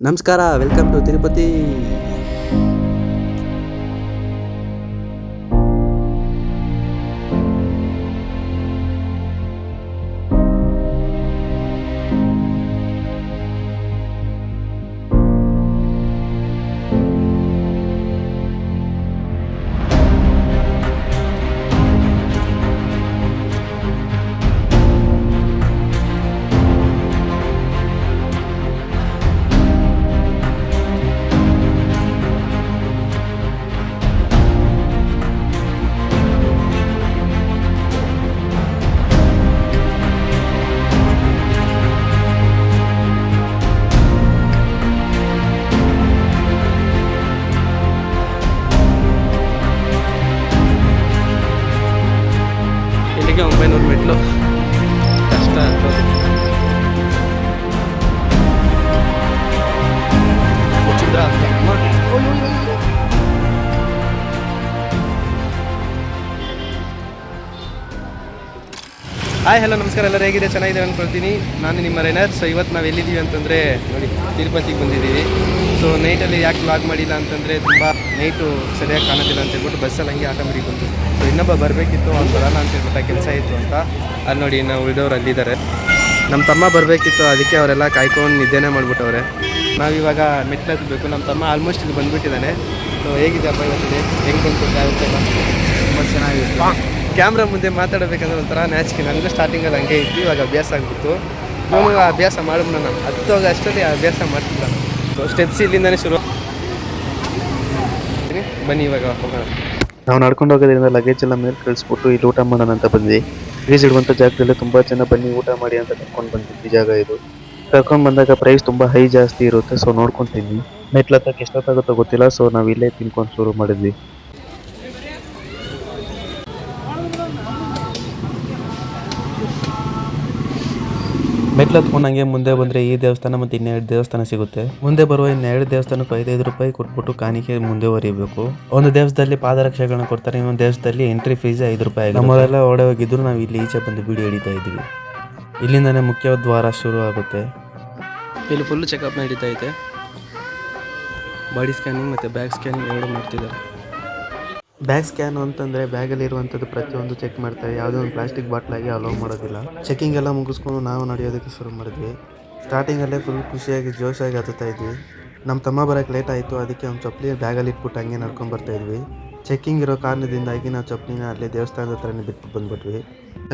ನಮಸ್ಕಾರ, welcome to Tirupati. ಇಲ್ಲಿಗೆ 900 ಮೆಟ್ಲು ಕಷ್ಟ ಆಗ್ತದೆ. ಹಾಯ್, ಹಲೋ, ನಮಸ್ಕಾರ. ಎಲ್ಲರೂ ಹೇಗಿದೆ? ಚೆನ್ನಾಗಿದೆ ಅಂದ್ಕೊಳ್ತೀನಿ. ನಾನು ನಿಮ್ಮ ರೈನರ್. ಸೊ ಇವತ್ತು ನಾವು ಎಲ್ಲಿದ್ದೀವಿ ಅಂತಂದರೆ ನೋಡಿ, ತಿರುಪತಿಗೆ ಬಂದಿದ್ದೀವಿ. ಸೊ ನೈಟಲ್ಲಿ ಯಾಕೆ ವ್ಲಾಗ್ ಮಾಡಿಲ್ಲ ಅಂತಂದರೆ ತುಂಬ ನೈಟು ಸರಿಯಾಗಿ ಕಾಣೋದಿಲ್ಲ ಅಂತ ಹೇಳ್ಬಿಟ್ಟು ಬಸ್ಸಲ್ಲಿ ಹಂಗೆ ಆಟಂಬರಿ ಬಂತು. ಸೊ ಇನ್ನೊಬ್ಬ ಬರಬೇಕಿತ್ತು, ಅವ್ನು ಬರೋಣ ಅಂತ ಹೇಳ್ಬಿಟ್ಟು ಕೆಲಸ ಇತ್ತು ಅಂತ. ಅಲ್ಲಿ ನೋಡಿ, ನಾವು ಉಳಿದವ್ರು ಅಲ್ಲಿದ್ದಾರೆ. ನಮ್ಮ ತಮ್ಮ ಬರಬೇಕಿತ್ತು, ಅದಕ್ಕೆ ಅವರೆಲ್ಲ ಕಾಯ್ಕೊಂಡು ನಿದ್ದೆನೇ ಮಾಡಿಬಿಟ್ಟವ್ರೆ. ನಾವಿವಾಗ ಮೆಟ್ಲು ಹತ್ತಬೇಕು. ನಮ್ಮ ತಮ್ಮ ಆಲ್ಮೋಸ್ಟ್ ಇಲ್ಲಿ ಬಂದುಬಿಟ್ಟಿದ್ದಾನೆ. ಸೊ ಹೇಗಿದೆ ಹಬ್ಬ ಇವತ್ತಿದೆ? ಹೆಂಗೆ ಬಂತು ಟ್ರಾವೆಲ್ಸೆಲ್ಲ? ತುಂಬ ಚೆನ್ನಾಗಿದೆ. ಕ್ಯಾಮ್ರಾ ಮುಂದೆ ಮಾತಾಡಬೇಕಂದ್ರೆ ಒಂಥರ ನಾಚಿಕೆ. ನನಗೂ ಸ್ಟಾರ್ಟಿಂಗಲ್ಲಿ ಹಂಗೆ ಇತ್ತು, ಇವಾಗ ಅಭ್ಯಾಸ ಆಗಿಬಿಟ್ಟು ಇವನು ಅಭ್ಯಾಸ ಮಾಡಿಬಿಡ. ನಾನು ಹತ್ತೋಗ ಅಷ್ಟರಲ್ಲಿ ಅಭ್ಯಾಸ ಮಾಡ್ತಿಲ್ಲ. ಸೊ ಸ್ಟೆಪ್ಸ್ ಇಲ್ಲಿಂದನೇ ಶುರು. ಬನ್ನಿ ಇವಾಗ ಹೋಗೋಣ. ನಾವು ನಡ್ಕೊಂಡು ಹೋಗೋದ್ರಿಂದ ಲಗೇಜ್ ಎಲ್ಲ ಮೇಲೆ ಕಳಿಸ್ಬಿಟ್ಟು ಇಲ್ಲಿ ಊಟ ಮಾಡೋಣ ಅಂತ ಬಂದ್ವಿ. ಲಗೇಜ್ ಇಡುವಂಥ ಜಾಗದಲ್ಲಿ ತುಂಬ ಜನ ಬನ್ನಿ ಊಟ ಮಾಡಿ ಅಂತ ಕರ್ಕೊಂಡು ಬಂದಿದ್ವಿ. ಜಾಗ ಇದು ಕರ್ಕೊಂಡು ಬಂದಾಗ ಪ್ರೈಸ್ ತುಂಬ ಹೈ ಜಾಸ್ತಿ ಇರುತ್ತೆ. ಸೊ ನೋಡ್ಕೊತೀನಿ ಮೆಟ್ಲು ಹತ್ತಕ್ಕೆ ಎಷ್ಟೊತ್ತಾಗುತ್ತೋ ಗೊತ್ತಿಲ್ಲ. ಸೊ ನಾವು ಇಲ್ಲೇ ತಿನ್ಕೊಂಡು ಶುರು ಮಾಡಿದ್ವಿ. ಮೆಟ್ಲು ಹತ್ಕೊಂಡು ಹಂಗೆ ಮುಂದೆ ಬಂದರೆ ಈ ದೇವಸ್ಥಾನ ಮತ್ತು ಇನ್ನೆರಡು ದೇವಸ್ಥಾನ ಸಿಗುತ್ತೆ. ಮುಂದೆ ಬರುವ ಇನ್ನೆರಡು ದೇವಸ್ಥಾನಕ್ಕೂ 5 ರೂಪಾಯಿ ಕೊಟ್ಬಿಟ್ಟು ಕಾಣಿಕೆ ಮುಂದೆ ಹೊರಿಬೇಕು. ಒಂದು ದೇವಸ್ಥಾನದಲ್ಲಿ ಪಾದರಕ್ಷೆಗಳನ್ನ ಕೊಡ್ತಾರೆ, ಇನ್ನೊಂದು ದೇವಸ್ಥಾನದಲ್ಲಿ ಎಂಟ್ರಿ ಫೀಸ್ 5 ರೂಪಾಯಿ. ನಮ್ಮವರೆಲ್ಲ ಓಡೆ ಹೋಗಿದ್ರು, ನಾವು ಇಲ್ಲಿ ಈಚೆ ಬಂದು ವಿಡಿಯೋ ಹಿಡಿತಾ ಇದ್ವಿ. ಇಲ್ಲಿಂದನೇ ಮುಖ್ಯ ದ್ವಾರ ಶುರು ಆಗುತ್ತೆ. ಇಲ್ಲಿ ಫುಲ್ಲು ಚೆಕಪ್ ನಡೀತಾ ಐತೆ. ಬಾಡಿ ಸ್ಕ್ಯಾನಿಂಗ್ ಮತ್ತು ಬ್ಯಾಗ್ ಸ್ಕ್ಯಾನಿಂಗ್ ಎರಡು ಮಾಡ್ತಿದ್ದಾರೆ. ಬ್ಯಾಗ್ ಸ್ಕ್ಯಾನ್ ಅಂತಂದರೆ ಬ್ಯಾಗಲ್ಲಿರುವಂಥದ್ದು ಪ್ರತಿಯೊಂದು ಚೆಕ್ ಮಾಡ್ತಾರೆ. ಯಾವುದೋ ಒಂದು ಪ್ಲಾಸ್ಟಿಕ್ ಬಾಟ್ಲಾಗಿ ಅಲೋ ಮಾಡೋದಿಲ್ಲ. ಚೆಕಿಂಗ್ ಎಲ್ಲ ಮುಗಿಸ್ಕೊಂಡು ನಾವು ನಡೆಯೋದಕ್ಕೆ ಶುರು ಮಾಡಿದ್ವಿ. ಸ್ಟಾರ್ಟಿಂಗಲ್ಲೇ ಫುಲ್ ಖುಷಿಯಾಗಿ ಜೋಶಾಗಿ ಹತ್ತುತ್ತಾ ಇದ್ವಿ. ನಮ್ಮ ತಮ್ಮ ಬರೋಕ್ಕೆ ಲೇಟ್ ಆಯಿತು, ಅದಕ್ಕೆ ಒಂದು ಚಪ್ಪಲಿ ಬ್ಯಾಗಲ್ಲಿ ಇಟ್ಬಿಟ್ಟು ಹಂಗೆ ನಡ್ಕೊಂಡು ಬರ್ತಾಯಿದ್ವಿ. ಚೆಕಿಂಗ್ ಇರೋ ಕಾರಣದಿಂದಾಗಿ ನಾವು ಚಪ್ಪಲಿನ ಅಲ್ಲೇ ದೇವಸ್ಥಾನದ ಹತ್ರನೇ ಬಿಟ್ಟು ಬಂದ್ಬಿಟ್ವಿ.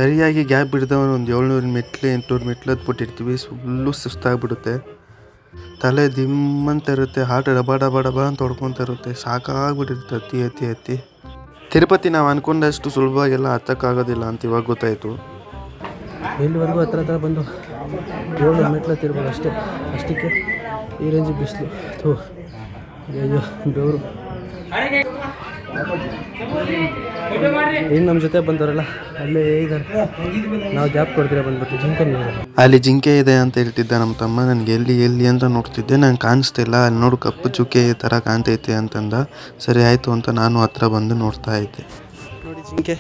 ಸರಿಯಾಗಿ ಗ್ಯಾಪ್ ಬಿಡ್ದವನು ಒಂದು 700 ಮೆಟ್ಲು 800 ಮೆಟ್ಲು ಹತ್ಬಿಟ್ಟಿರ್ತೀವಿ. ಫುಲ್ಲು ಸುಸ್ತಾಗ್ಬಿಡುತ್ತೆ, ತಲೆ ದಿಮ್ಮಂತ ಇರುತ್ತೆ, ಹಾರ್ಟ್ ಡಬ ಡಬ ಡಬ ಅಂತ ಹೊಡ್ಕೊತ ಇರುತ್ತೆ. ಸಾಕಾಗ್ಬಿಟ್ಟಿರುತ್ತೆ ಹತ್ತಿ ಹತ್ತಿ ಹತ್ತಿ. ತಿರುಪತಿ ನಾವು ಅಂದ್ಕೊಂಡಷ್ಟು ಸುಲಭವಾಗೆಲ್ಲ ಹತ್ತಕ್ಕಾಗೋದಿಲ್ಲ ಅಂತ ಇವಾಗ ಗೊತ್ತಾಯಿತು. ಇಲ್ಲಿವರೆಗೂ ಹತ್ರ ಬಂದು 7 ಮೆಟ್ಲು ಹತ್ತಿರ್ಬೋದು ಅಷ್ಟೇ. ಅಷ್ಟಕ್ಕೆ ಈ ರೇಂಜ್ ಬಿಸಿಲು. ಅಯ್ಯೋ ಬೆವರು. ಇನ್ನು ನಮ್ಮ ಜೊತೆ ಬಂದವರೆಲ್ಲ ಅಲ್ಲೇ ಇದ್ದಾರೆ. ನಾವು ಗ್ಯಾಪ್ ಕೊಡ್ತೀರಾ ಬಂದ್ಬಿಟ್ಟು ಜಿಂಕೆ ಅಲ್ಲಿ ಜಿಂಕೆ ಇದೆ ಅಂತ ಹೇಳ್ತಿದ್ದ ನಮ್ಮ ತಮ್ಮ. ನನಗೆ ಎಲ್ಲಿ ಅಂತ ನೋಡ್ತಿದ್ದೆ, ನಂಗೆ ಕಾಣಿಸ್ತಿಲ್ಲ. ಅಲ್ಲಿ ನೋಡು ಕಪ್ಪು ಚುಕ್ಕೆ ಥರ ಕಾಣ್ತೈತೆ ಅಂತಂದ. ಸರಿ ಆಯಿತು ಅಂತ ನಾನು ಹತ್ರ ಬಂದು ನೋಡ್ತಾ ಇದ್ದೆ. ನೋಡಿ ಜಿಂಕೆ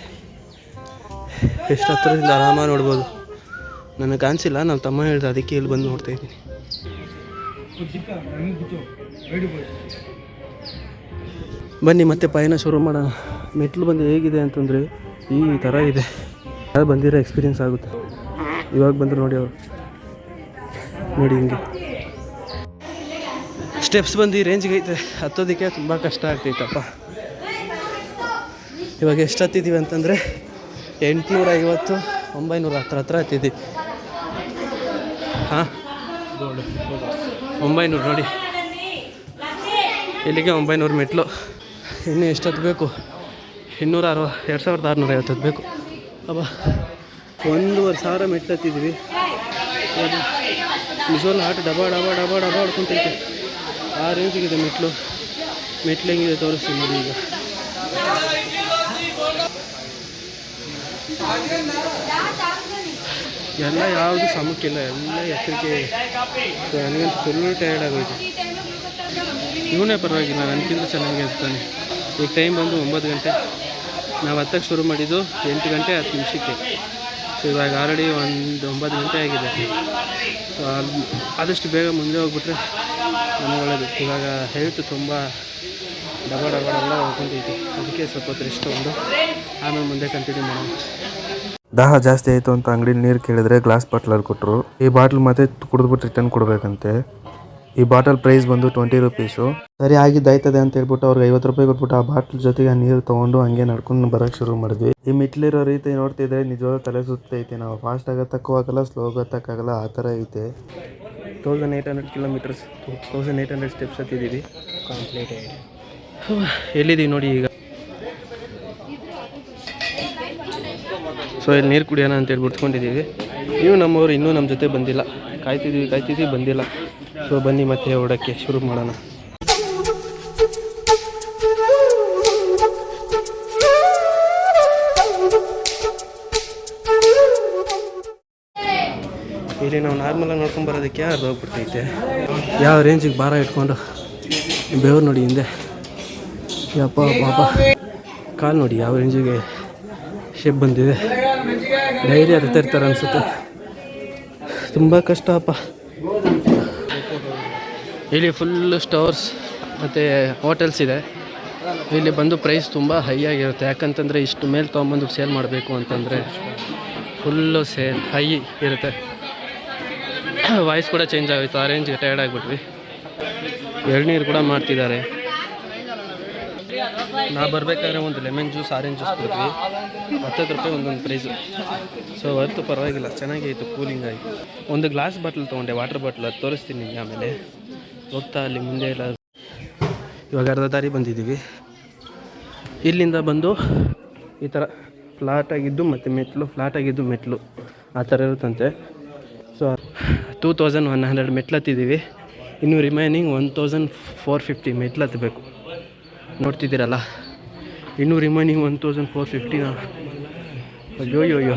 ಎಷ್ಟು ಹತ್ತಿರದಿಂದ ಆರಾಮಾಗಿ ನೋಡ್ಬೋದು. ನನಗೆ ಕಾಣಿಸಿಲ್ಲ, ನಮ್ಮ ತಮ್ಮ ಹೇಳ್ದೆ, ಅದಕ್ಕೆ ಇಲ್ಲಿ ಬಂದು ನೋಡ್ತಾ ಇದ್ದೀನಿ. ಬನ್ನಿ ಮತ್ತೆ ಪಯಣ ಶುರು ಮಾಡೋಣ. ಮೆಟ್ಲು ಬಂದು ಹೇಗಿದೆ ಅಂತಂದರೆ ಈ ಥರ ಇದೆ. ಯಾರು ಬಂದಿರೋ ಎಕ್ಸ್ಪೀರಿಯೆನ್ಸ್ ಆಗುತ್ತೆ. ಇವಾಗ ಬಂದರು ನೋಡಿ ಅವರು, ನೋಡಿ ಹಿಂಗೆ ಸ್ಟೆಪ್ಸ್ ಬಂದು ಈ ರೇಂಜಿಗೆ ಐತೆ. ಹತ್ತೋದಕ್ಕೆ ತುಂಬ ಕಷ್ಟ ಆಗ್ತೈತಪ್ಪ. ಇವಾಗ ಎಷ್ಟು ಹತ್ತಿದ್ದೀವಿ ಅಂತಂದರೆ 850 900 ಹತ್ರ ಹತ್ತಿದ್ದೀವಿ. ಹಾಂ, 900 ನೋಡಿ, ಇಲ್ಲಿಗೆ 900 ಮೆಟ್ಲು. ಇನ್ನೂ ಎಷ್ಟು ಹತ್ತಬೇಕು? 2650 ಹತ್ತಬೇಕು. ಅಬ್ಬಾ, 1500 ಮೆಟ್ಲು ಹತ್ತಿದ್ದೀವಿ. ನಿಜವಲ್ಲ ಹಾರ್ಟ್ ಡಬ ಡಬ ಡಬ ಡಬ ಹೊಡ್ಕೊಂತೈತೆ. ಆ ರೇಂಜಿಗಿದೆ ಮೆಟ್ಲು ಹೆಂಗಿದೆ ತೋರಿಸ್ತೀನಿ ನೋಡಿ. ಈಗ ಎಲ್ಲ ಯಾವುದು ಸಮಕ್ಕಿಲ್ಲ, ಎಲ್ಲ ಎತ್ತರಿಕೆ. ನನಗಂತೂ ಫುಲ್ ಟಯರ್ಡ್ ಆಗೋಯ್ತು. ಇವನೇ ಪರವಾಗಿಲ್ಲ, ನನಗಿಂತ ಚೆನ್ನಾಗಿ ಇರ್ತಾನೆ. ಈಗ ಟೈಮ್ ಬಂದು 9 ಗಂಟೆ. ನಾವು ಹತ್ತಕ್ಕೆ ಶುರು ಮಾಡಿದ್ದು 8 ಗಂಟೆ 10 ನಿಮಿಷಕ್ಕೆ. ಸೊ ಇವಾಗ ಆಲ್ರೆಡಿ 9 ಗಂಟೆ ಆಗಿದೆ. ಸೊ ಆದಷ್ಟು ಬೇಗ ಮುಂದೆ ಹೋಗ್ಬಿಟ್ರೆ ನಮಗೆ ಒಳ್ಳೆಯದು. ಇವಾಗ ಹೆಲ್ತ್ ತುಂಬ ಡಬ ಹೋಗ್ಕೊಂತೈತಿ, ಅದಕ್ಕೆ ಸ್ವಲ್ಪ ಹೊತ್ತು ರೆಸ್ಟ್ ಒಂದು ಆಮೇಲೆ ಮುಂದೆ ಕಂಟಿನ್ಯೂ ಮಾಡೋಣ. ದಾಹ ಜಾಸ್ತಿ ಆಯಿತು ಅಂತ ಅಂಗಡಿಲಿ ನೀರು ಕೇಳಿದ್ರೆ ಗ್ಲಾಸ್ ಬಾಟ್ಲಲ್ಲಿ ಕೊಟ್ಟರು. ಈ ಬಾಟ್ಲ್ ಮತ್ತೆ ಕುಡಿದ್ಬಿಟ್ಟು ರಿಟರ್ನ್ ಕೊಡಬೇಕಂತೆ. ಈ ಬಾಟಲ್ ಪ್ರೈಸ್ ಬಂದು 20 ರುಪೀಸು. ಸರಿ ಆಗಿದ್ದಾಯ್ತದೆ ಅಂತ ಹೇಳ್ಬಿಟ್ಟು ಅವ್ರಿಗೆ 50 ರೂಪಾಯಿ ಕೊಟ್ಬಿಟ್ಟು ಆ ಬಾಟ್ಲ್ ಜೊತೆಗೆ ಆ ನೀರು ತೊಗೊಂಡು ಹಂಗೆ ನಡ್ಕೊಂಡು ಬರೋಕ್ಕೆ ಶುರು ಮಾಡಿದ್ವಿ. ಈ ಮೆಟ್ಲಿರೋ ರೀತಿ ನೋಡ್ತಿದ್ರೆ ನಿಜವಾಗ್ಲೂ ತಲೆ ಸುತ್ತೈತೆ. ನಾವು ಫಾಸ್ಟ್ ಆಗತ್ತಕ್ಕೂ ಆಗಲ್ಲ, ಸ್ಲೋ ಆಗತ್ತಕ್ಕಾಗಲ್ಲ, ಆ ಥರ ಐತೆ. 1800 ಕಿಲೋಮೀಟರ್ಸ್ 1800 ಸ್ಟೆಪ್ಸ್ ಹತ್ತಿದ್ದೀವಿ ಕಂಪ್ಲೀಟ್ ಆಗಿ. ಎಲ್ಲಿದ್ದೀವಿ ನೋಡಿ ಈಗ. ಸೊ ಇಲ್ಲಿ ನೀರು ಕುಡಿಯೋಣ ಅಂತೇಳಿ ಬಿಡ್ಸ್ಕೊಂಡಿದ್ದೀವಿ. ನೀವು ನಮ್ಮವರು ಇನ್ನೂ ನಮ್ಮ ಜೊತೆ ಬಂದಿಲ್ಲ, ಕಾಯ್ತಿದ್ದೀವಿ ಬಂದಿಲ್ಲ. ಸೊ ಬನ್ನಿ ಮತ್ತೆ ಓಡೋಕ್ಕೆ ಶುರು ಮಾಡೋಣ. ಇಲ್ಲಿ ನಾವು ನಾರ್ಮಲಾಗಿ ನೋಡ್ಕೊಂಡು ಬರೋದಕ್ಕೆ ಅರ್ಧ ಹೋಗ್ಬಿಡ್ತೈತೆ. ಯಾವ ರೇಂಜಿಗೆ ಭಾರ ಇಟ್ಕೊಂಡು ಬೆವರು ನೋಡಿ ಹಿಂದೆ, ಯಪ್ಪ ಪಾಪ ಕಾಲು ನೋಡಿ ಯಾವ ರೇಂಜಿಗೆ ಶೇಪ್ ಬಂದಿದೆ. ಡೈರಿ ಹತ್ತಿರ್ತಾರೆ ಅನಿಸುತ್ತೆ. ತುಂಬ ಕಷ್ಟ ಅಪ್ಪ. ಇಲ್ಲಿ ಫುಲ್ಲು ಸ್ಟೋರ್ಸ್ ಮತ್ತು ಹೋಟೆಲ್ಸ್ ಇದೆ. ಇಲ್ಲಿ ಬಂದು ಪ್ರೈಸ್ ತುಂಬ ಹೈ ಆಗಿರುತ್ತೆ. ಯಾಕಂತಂದರೆ ಇಷ್ಟು ಮೇಲೆ ತೊಗೊಂಬಂದು ಸೇಲ್ ಮಾಡಬೇಕು ಅಂತಂದರೆ ಫುಲ್ಲು ಸೇಲ್ ಹೈ ಇರುತ್ತೆ. ವಾಯ್ಸ್ ಕೂಡ ಚೇಂಜ್ ಆಗೋಯ್ತು, ಆರೆಂಜ್ಗೆ ಟೈರ್ಡ್ ಆಗಿಬಿಟ್ವಿ. ಎಳ್ನೀರು ಕೂಡ ಮಾಡ್ತಿದ್ದಾರೆ. ನಾವು ಬರಬೇಕಾದ್ರೆ ಒಂದು ಲೆಮನ್ ಜ್ಯೂಸ್, ಆರೆಂಜ್ ಜ್ಯೂಸ್ ಕೊಡ್ತೀವಿ. 10 ರೂಪಾಯಿ ಒಂದೊಂದು ಪ್ರೈಸು. ಸೊ ಹೊರತು ಪರವಾಗಿಲ್ಲ, ಚೆನ್ನಾಗಿತ್ತು, ಕೂಲಿಂಗ್ ಆಗಿ. ಒಂದು ಗ್ಲಾಸ್ ಬಾಟ್ಲ್ ತೊಗೊಂಡೆ, ವಾಟರ್ ಬಾಟ್ಲ್, ಅದು ತೋರಿಸ್ತೀನಿ ನಿಮಗೆ ಆಮೇಲೆ ಹೋಗ್ತಾ. ಅಲ್ಲಿ ಮುಂದೆ ಎಲ್ಲ ಇವಾಗ ಅರ್ಧ ದಾರಿ ಬಂದಿದ್ದೀವಿ. ಇಲ್ಲಿಂದ ಬಂದು ಈ ಥರ ಫ್ಲಾಟಾಗಿದ್ದು ಮತ್ತು ಫ್ಲಾಟಾಗಿದ್ದು ಮೆಟ್ಲು ಆ ಥರ ಇರುತ್ತಂತೆ. ಸೊ 2100 ಮೆಟ್ಲು ಹತ್ತಿದ್ದೀವಿ. ಇನ್ನು ರಿಮೈನಿಂಗ್ 1450 ಮೆಟ್ಲು ಹತ್ತಬೇಕು. ನೋಡ್ತಿದ್ದೀರಲ್ಲ, ಇನ್ನೂ ರಿಮೈನಿಂಗ್ 1450. ಅಯ್ಯೋ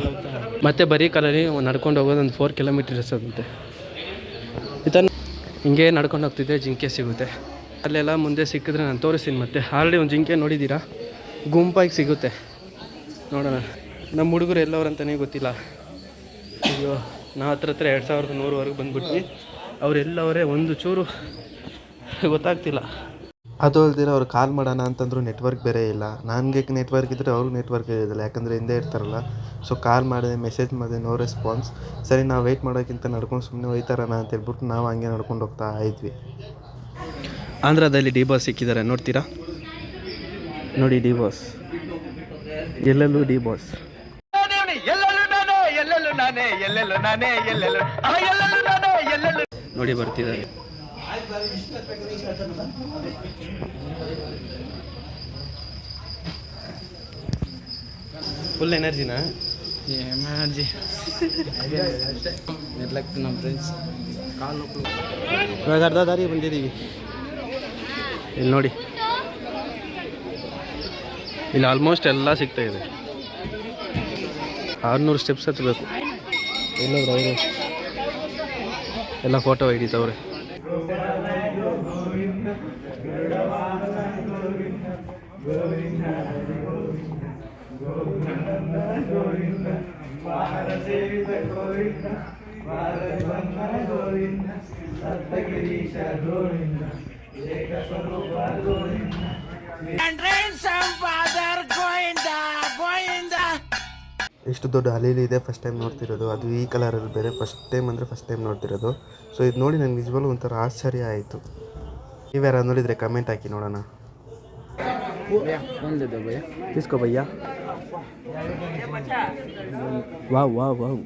ಮತ್ತೆ ಬರೀ ಕಾಲಲ್ಲಿ ನಡ್ಕೊಂಡು ಹೋಗೋದು ಒಂದು 4 ಕಿಲೋಮೀಟರ್ ಇರ್ತದಂತೆ. ಈ ಥರ ಹಿಂಗೆ ನಡ್ಕೊಂಡು ಹೋಗ್ತಿದ್ದೆ ಜಿಂಕೆ ಸಿಗುತ್ತೆ. ಅಲ್ಲೆಲ್ಲ ಮುಂದೆ ಸಿಕ್ಕಿದ್ರೆ ನಾನು ತೋರಿಸ್ತೀನಿ. ಮತ್ತೆ ಆಲ್ರೆಡಿ ಒಂದು ಜಿಂಕೆ ನೋಡಿದ್ದೀರಾ, ಗುಂಪಾಗಿ ಸಿಗುತ್ತೆ. ನೋಡೋಣ ನಮ್ಮ ಹುಡುಗರು ಎಲ್ಲವ್ರಂತಲೇ ಗೊತ್ತಿಲ್ಲ. ಅಯ್ಯೋ, ನಾವು ಹತ್ರ 2100ವರೆಗೆ ಬಂದುಬಿಟ್ವಿ. ಅವರೆಲ್ಲವರೇ ಒಂದು ಚೂರು ಗೊತ್ತಾಗ್ತಿಲ್ಲ. ಅದು ಅಲ್ದಿರ ಅವ್ರು ಕಾಲ್ ಮಾಡೋಣ ಅಂತಂದ್ರು ನೆಟ್ವರ್ಕ್ ಬೇರೆ ಇಲ್ಲ. ನನಗೆ ನೆಟ್ವರ್ಕ್ ಇದ್ದರೆ ಅವ್ರಿಗೆ ನೆಟ್ವರ್ಕ್ ಇರೋದಿಲ್ಲ, ಯಾಕಂದರೆ ಹಿಂದೆ ಇರ್ತಾರಲ್ಲ. ಸೊ ಕಾಲ್ ಮಾಡಿದೆ, ಮೆಸೇಜ್ ಮಾಡಿದೆ, ನೋ ರೆಸ್ಪಾನ್ಸ್. ಸರಿ ನಾವು ವೆಯ್ಟ್ ಮಾಡೋಕ್ಕಿಂತ ನಡ್ಕೊಂಡು ಸುಮ್ಮನೆ ಹೋಯ್ತಾರಣ ಅಂತ ಹೇಳ್ಬಿಟ್ಟು ನಾವು ಹಂಗೆ ನಡ್ಕೊಂಡು ಹೋಗ್ತಾ ಇದ್ವಿ. ಆಂಧ್ರದಲ್ಲಿ ಡಿ ಬಾಸ್ ಸಿಕ್ಕಿದ್ದಾರೆ, ನೋಡ್ತೀರಾ ನೋಡಿ. ಡಿ ಬಾಸ್ ಎಲ್ಲೆಲ್ಲೂ ಡಿ ಬಾಸ್. ನೋಡಿ ಬರ್ತಿದ್ದಾರೆ. ಫುಲ್ ಎನರ್ಜಿನಾ? ಎನರ್ಜಿ ನಮ್ಮ ಫ್ರೆಂಡ್ಸ್. ಇವಾಗ ಅರ್ಧ ದಾರಿ ಬಂದಿದ್ದೀವಿ. ಇಲ್ಲಿ ನೋಡಿ, ಇಲ್ಲಿ ಆಲ್ಮೋಸ್ಟ್ ಎಲ್ಲ ಸಿಗ್ತಾ ಇದೆ. 600 ಸ್ಟೆಪ್ಸ್ ಹತ್ತಬೇಕು. ಎಲ್ಲೋದ್ರು ಅವರು ಎಲ್ಲ ಫೋಟೋ ಹಿಡಿತವ್ರೆ. ಇಷ್ಟು ದೊಡ್ಡ ಅಲೆಯಲ್ಲಿ ಇದೆ, ಫಸ್ಟ್ ಟೈಮ್ ನೋಡ್ತಿರೋದು. ಅದು ಈ ಕಲರಲ್ಲಿ ಬೇರೆ, ಫಸ್ಟ್ ಟೈಮ್ ನೋಡ್ತಿರೋದು. ಸೊ ಇದು ನೋಡಿ ನನಗೆ ನಿಜವಾಗ್ಲೂ ಒಂಥರ ಆಶ್ಚರ್ಯ ಆಯಿತು. ನೀವ್ಯಾರು ನೋಡಿದರೆ ಕಮೆಂಟ್ ಹಾಕಿ ನೋಡೋಣ. ತಿಸ್ಕೋ ಭಯ್ಯ. Wow wow wow.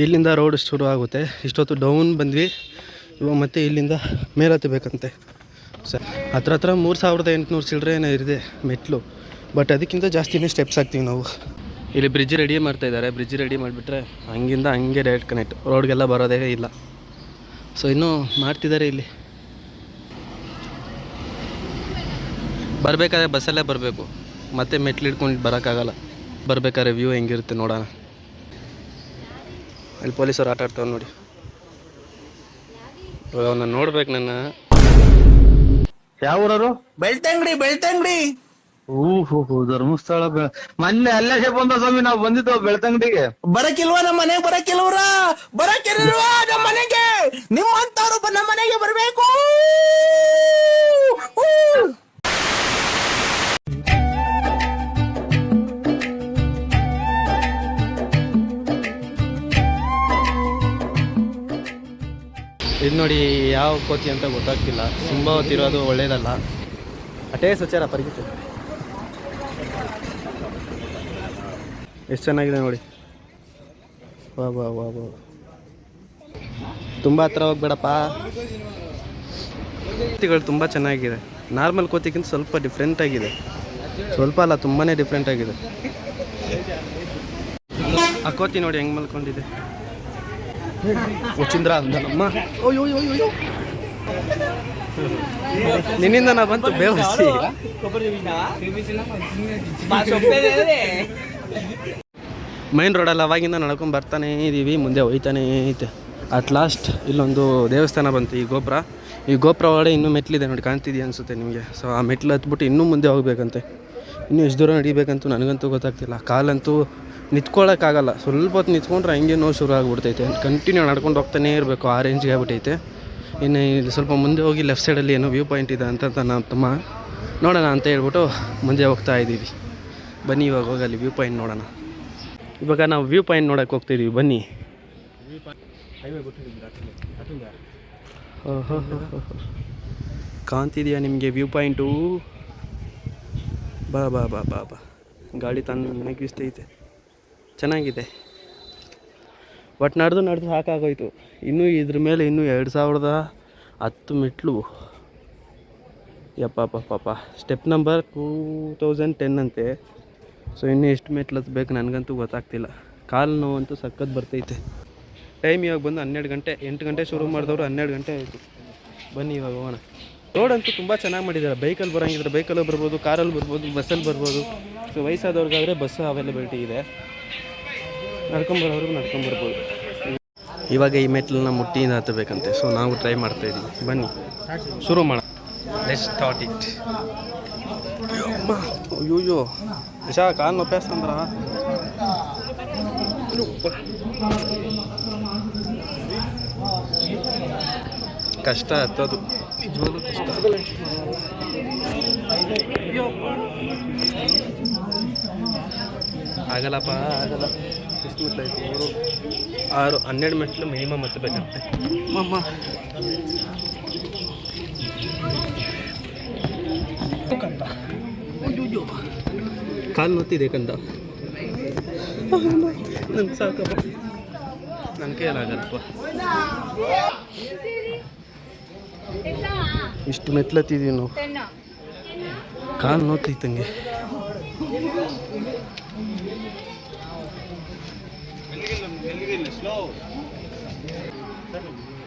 ಇಲ್ಲಿಂದ ರೋಡ್ ಶುರು ಆಗುತ್ತೆ. ಇಷ್ಟೊತ್ತು ಡೌನ್ ಬಂದ್ವಿ, ಇವಾಗ ಮತ್ತೆ ಇಲ್ಲಿಂದ ಮೇಲೆ ಹತ್ತಬೇಕಂತೆ. ಸರ್ ಹತ್ರ 3800 ಚಿಲ್ಲರೆ ಏನೋ ಇದೆ ಮೆಟ್ಲು. ಬಟ್ ಅದಕ್ಕಿಂತ ಜಾಸ್ತಿನೇ ಸ್ಟೆಪ್ಸ್ ಹಾಕ್ತೀವಿ ನಾವು. ಇಲ್ಲಿ ಬ್ರಿಡ್ಜ್ ರೆಡಿ ಮಾಡ್ತಾಯಿದ್ದಾರೆ. ಬ್ರಿಡ್ಜ್ ರೆಡಿ ಮಾಡಿಬಿಟ್ರೆ ಹಂಗಿಂದ ಹಂಗೆ ಡೈರೆಕ್ಟ್ ಕನೆಕ್ಟ್, ರೋಡ್ಗೆಲ್ಲ ಬರೋದೇ ಇಲ್ಲ. ಸೊ ಇನ್ನೂ ಮಾಡ್ತಿದ್ದಾರೆ ಇಲ್ಲಿ. ಬರಬೇಕಾದ್ರೆ ಬಸ್ಸಲ್ಲೇ ಬರಬೇಕು, ಮತ್ತೆ ಮೆಟ್ಲು ಹಿಡ್ಕೊಂಡು ಬರೋಕ್ಕಾಗಲ್ಲ. ಬರಬೇಕಾದ್ರೆ ವ್ಯೂ ಹೆಂಗಿರುತ್ತೆ ನೋಡೋಣ. ಅಲ್ಲಿ ಪೊಲೀಸರು ಆಟ ಆಡ್ತಾವೆ ನೋಡಿ. ಇವಾಗ ಅವನ್ನ ನೋಡ್ಬೇಕು. ನನ್ನ ಯಾವ ಊರವರು? ಬೆಳ್ತಂಗಡಿ. ಓಹೋ ಧರ್ಮಸ್ಥಳ ಮೊನ್ನೆ ಅಲ್ಲೇ ಬಂದ ಸ್ವಾಮಿ, ನಾವು ಬಂದಿದ್ದು ಬೆಳ್ತಂಗಡಿಗೆ. ಬರಕಿಲ್ವಾ ನಮ್ಮ ಮನೆಗೆ? ಬರಕಿಲ್ವಾ ನಮ್ಮ ಮನೆಗೆ? ನಿಮ್ಮಂತವ್ರು ನಮ್ಮ ಮನೆಗೆ ಬರ್ಬೇಕು. ಇದು ನೋಡಿ ಯಾವ ಕೋತಿ ಅಂತ ಗೊತ್ತಾಗ್ತಿಲ್ಲ. ತುಂಬ ಹೊತ್ತಿರೋದು ಒಳ್ಳೇದಲ್ಲ. ಅಟೇ ಸಚಾರ ಪರಿಗಿತ ಎಷ್ಟು ಚೆನ್ನಾಗಿದೆ ನೋಡಿ. ವಾ ವಾ ವಾ ವಾ, ತುಂಬ ಹತ್ರ ಹೋಗ್ಬೇಡಪ್ಪ. ಕೋತಿಗಳು ತುಂಬ ಚೆನ್ನಾಗಿದೆ. ನಾರ್ಮಲ್ ಕೋತಿಗಿಂತ ಸ್ವಲ್ಪ ಡಿಫ್ರೆಂಟ್ ಆಗಿದೆ. ಸ್ವಲ್ಪ ಅಲ್ಲ, ತುಂಬಾ ಡಿಫ್ರೆಂಟ್ ಆಗಿದೆ. ಆ ಕೋತಿ ನೋಡಿ ಹೆಂಗೆ ಮಲ್ಕೊಂಡಿದೆ. ಉಚಿಂದ್ರ ಅಂದ ನಮ್ಮ. ನಿನ್ನಿಂದ ನಾ ಬಂತು ಬೇವಸಿ. ಮೈನ್ ರೋಡಲ್ಲಿ ಅವಾಗಿಂದ ನಡ್ಕೊಂಡು ಬರ್ತಾನೇ ಇದ್ದೀವಿ, ಮುಂದೆ ಹೋಯ್ತಾನೇ ಐತೆ. ಅಟ್ ಲಾಸ್ಟ್ ಇಲ್ಲೊಂದು ದೇವಸ್ಥಾನ ಬಂತು. ಈ ಗೋಪುರ ಒಳಗಡೆ ಇನ್ನೂ ಮೆಟ್ಲಿದೆ ನೋಡಿ, ಕಾಣ್ತಿದೆಯಾ ಅನಿಸುತ್ತೆ ನಿಮಗೆ. ಸೊ ಆ ಮೆಟ್ಲು ಹತ್ಬಿಟ್ಟು ಇನ್ನೂ ಮುಂದೆ ಹೋಗ್ಬೇಕಂತೆ. ಇನ್ನೂ ಎಷ್ಟು ದೂರ ನಡಿಬೇಕಂತೂ ನನಗಂತೂ ಗೊತ್ತಾಗ್ತಿಲ್ಲ. ಕಾಲಂತೂ ನಿಂತ್ಕೊಳ್ಳೋಕ್ಕಾಗಲ್ಲ. ಸ್ವಲ್ಪ ಹೊತ್ತು ನಿಂತ್ಕೊಂಡ್ರೆ ಹಂಗೆ ನೋವು ಶುರು ಆಗಿಬಿಡ್ತೈತೆ. ಕಂಟಿನ್ಯೂ ನಡ್ಕೊಂಡು ಹೋಗ್ತಾನೇ ಇರಬೇಕು, ಆ ರೇಂಜ್ಗೆ ಆಗ್ಬಿಟ್ಟೈತೆ. ಇನ್ನು ಇಲ್ಲಿ ಸ್ವಲ್ಪ ಮುಂದೆ ಹೋಗಿ ಲೆಫ್ಟ್ ಸೈಡಲ್ಲಿ ಏನೋ ವ್ಯೂ ಪಾಯಿಂಟ್ ಇದೆ ಅಂತ ನಮ್ಮ ತಮ್ಮ ನೋಡೋಣ ಅಂತ ಹೇಳ್ಬಿಟ್ಟು ಮುಂದೆ ಹೋಗ್ತಾ ಇದ್ದೀವಿ. ಬನ್ನಿ ಇವಾಗ ಹೋಗಿ ಅಲ್ಲಿ ವ್ಯೂ ಪಾಯಿಂಟ್ ನೋಡೋಣ. ಇವಾಗ ನಾವು ವ್ಯೂ ಪಾಯಿಂಟ್ ನೋಡೋಕ್ಕೆ ಹೋಗ್ತಾಯಿದ್ದೀವಿ, ಬನ್ನಿ. ಕಾಣ್ತಿದೆಯಾ ನಿಮಗೆ ವ್ಯೂ ಪಾಯಿಂಟು? ಬಾ ಬಾ ಬಾ ಬಾ ಬಾ, ಗಾಡಿ ತಣ್ಣಗೆ ಇಷ್ಟೈತೆ, ಚೆನ್ನಾಗಿದೆ. ಬಟ್ ನಡೆದು ಸಾಕಾಗೋಯ್ತು. ಇನ್ನೂ ಇದ್ರ ಮೇಲೆ ಇನ್ನೂ 2010 ಮೆಟ್ಲು. ಯಪ್ಪ ಸ್ಟೆಪ್ ನಂಬರ್ 2010 ಅಂತೆ. ಸೊ ಇನ್ನೂ ಎಷ್ಟು ಮೆಟ್ಲು ಹತ್ಬೇಕು ನನಗಂತೂ ಗೊತ್ತಾಗ್ತಿಲ್ಲ. ಕಾಲು ನೋವಂತೂ ಸಖತ್ ಬರ್ತೈತೆ. ಟೈಮ್ ಇವಾಗ ಬಂದು 12 ಗಂಟೆ. 8 ಗಂಟೆ ಶುರು ಮಾಡಿದವರು 12 ಗಂಟೆ ಆಯಿತು. ಬನ್ನಿ ಇವಾಗ ಹೋಗೋಣ. ರೋಡಂತೂ ತುಂಬ ಚೆನ್ನಾಗಿ ಮಾಡಿದ್ದಾರೆ. ಬೈಕಲ್ಲಿ ಬರೋಂಗಿದ್ರೆ ಬೈಕಲ್ಲೂ ಬರ್ಬೋದು, ಕಾರಲ್ಲಿ ಬರ್ಬೋದು, ಬಸ್ಸಲ್ಲಿ ಬರ್ಬೋದು. ಸೊ ವಯಸ್ಸಾದವ್ರಿಗಾದರೆ ಬಸ್ಸು ಅವೈಲಬಿಲಿಟಿ ಇದೆ. ನಡ್ಕೊಂಬರೋರು ನಡ್ಕೊಂಬರ್ಬೋದು. ಇವಾಗ ಈ ಮೆಟ್ಲನ್ನ ಮುಟ್ಟಿಯಿಂದ ಹತ್ತಬೇಕಂತೆ. ಸೊ ನಾವು ಟ್ರೈ ಮಾಡ್ತಾಯಿದ್ದೀವಿ. ಬನ್ನಿ ಶುರು ಮಾಡೋಣ. Let's start it. ಅಯ್ಯೋ ಯಶಾ ಕಾಲು ನೊಪ್ಪೇಸ್ತಂದ್ರ. ಕಷ್ಟ ಹತ್ತೋದು, ನಿಜವಾಗ್ಲೂ ಕಷ್ಟ. ಆಗಲ್ಲಪ್ಪ, ಆಗಲ್ಲ. ಎಷ್ಟು ಮೆಟ್ಲು ಆಯಿತು? 12 ಮೆಟ್ಲು ಮಿನಿಮಮ್ ಹತ್ತಬೇಕಂತೆ. ಮಮ್ಮ ಕಾಲು ನೋತಿದೆ ಕಂದ. ನಂಗೆ ಸಾಕಪ್ಪ, ನನ್ನ ಕೈಯಲ್ಲಾಗಲ್ಲಪ್ಪ. ಇಷ್ಟು ಮೆಟ್ಲತ್ತಿದ್ದೀವಿ ನಾವು. ಕಾಲು ನೋತೈತಂಗೆ.